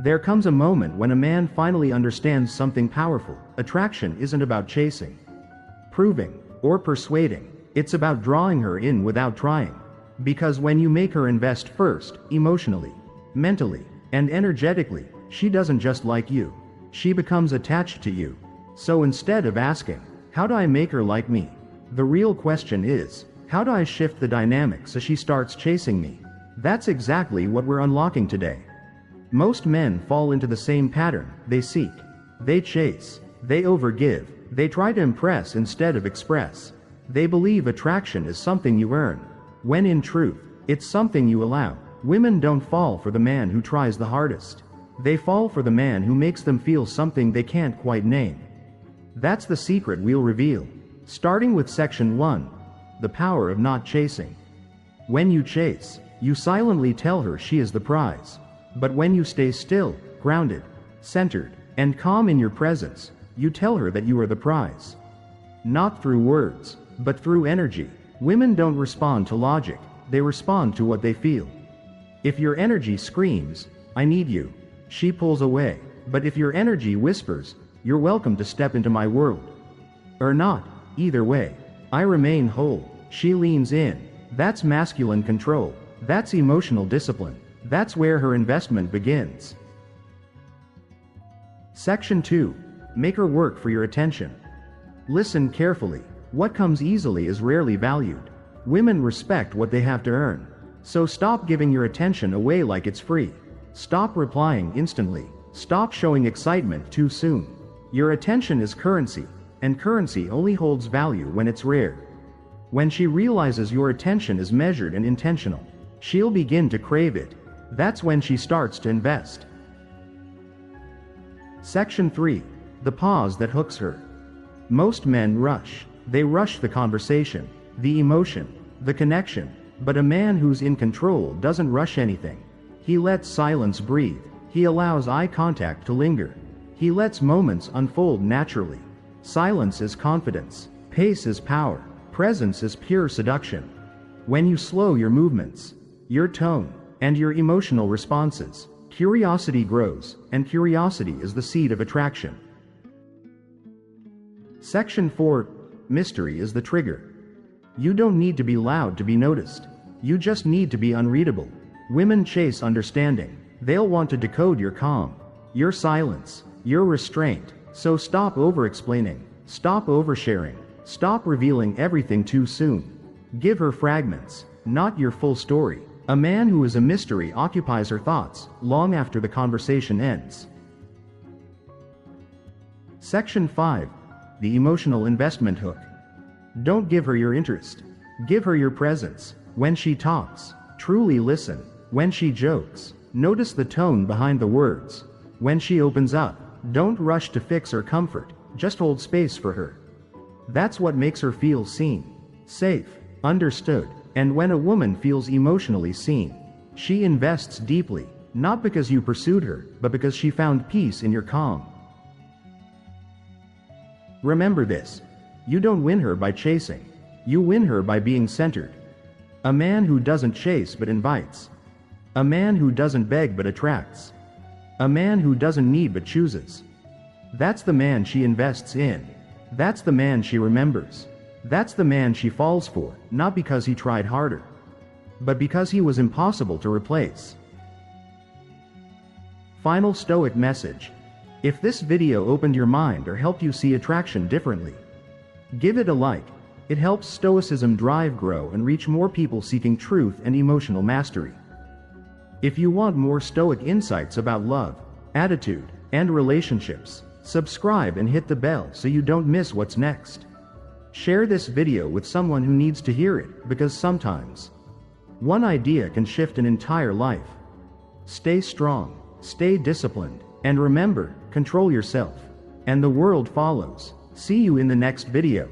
There comes a moment when a man finally understands something powerful. Attraction isn't about chasing, proving, or persuading. It's about drawing her in without trying. Because when you make her invest first, emotionally, mentally, and energetically, she doesn't just like you. She becomes attached to you. So instead of asking, how do I make her like me? The real question is, how do I shift the dynamic so she starts chasing me? That's exactly what we're unlocking today. Most men fall into the same pattern. They seek, they chase, they overgive, they try to impress instead of express. They believe attraction is something you earn, when in truth, it's something you allow. Women don't fall for the man who tries the hardest. They fall for the man who makes them feel something they can't quite name. That's the secret we'll reveal. Starting with section 1, the power of not chasing. When you chase, you silently tell her she is the prize. But when you stay still, grounded, centered, and calm in your presence, you tell her that you are the prize. Not through words, but through energy. Women don't respond to logic, they respond to what they feel. If your energy screams, "I need you," she pulls away. But if your energy whispers, "You're welcome to step into my world," or not, either way, I remain whole, she leans in. That's masculine control. That's emotional discipline. That's where her investment begins. Section 2. Make her work for your attention. Listen carefully. What comes easily is rarely valued. Women respect what they have to earn. So stop giving your attention away like it's free. Stop replying instantly. Stop showing excitement too soon. Your attention is currency, and currency only holds value when it's rare. When she realizes your attention is measured and intentional, she'll begin to crave it. That's when she starts to invest. Section 3. The pause that hooks her. Most men rush. They rush the conversation, the emotion, the connection. But a man who's in control doesn't rush anything. He lets silence breathe. He allows eye contact to linger. He lets moments unfold naturally. Silence is confidence. Pace is power. Presence is pure seduction. When you slow your movements, your tone, and your emotional responses, curiosity grows, and curiosity is the seed of attraction. Section 4. Mystery is the trigger. You don't need to be loud to be noticed. You just need to be unreadable. Women chase understanding. They'll want to decode your calm, your silence, your restraint. So stop over-explaining. Stop oversharing. Stop revealing everything too soon. Give her fragments, not your full story. A man who is a mystery occupies her thoughts long after the conversation ends. Section 5. The emotional investment hook. Don't give her your interest. Give her your presence. When she talks, truly listen. When she jokes, notice the tone behind the words. When she opens up, don't rush to fix or comfort, just hold space for her. That's what makes her feel seen, safe, understood. And when a woman feels emotionally seen, she invests deeply, not because you pursued her, but because she found peace in your calm. Remember this. You don't win her by chasing. You win her by being centered. A man who doesn't chase but invites. A man who doesn't beg but attracts. A man who doesn't need but chooses. That's the man she invests in. That's the man she remembers. That's the man she falls for, not because he tried harder, but because he was impossible to replace. Final Stoic message. If this video opened your mind or helped you see attraction differently, give it a like. It helps Stoicism drive, grow, and reach more people seeking truth and emotional mastery. If you want more Stoic insights about love, attitude, and relationships, subscribe and hit the bell so you don't miss what's next. Share this video with someone who needs to hear it, because sometimes one idea can shift an entire life. Stay strong, stay disciplined, and remember, control yourself, and the world follows. See you in the next video.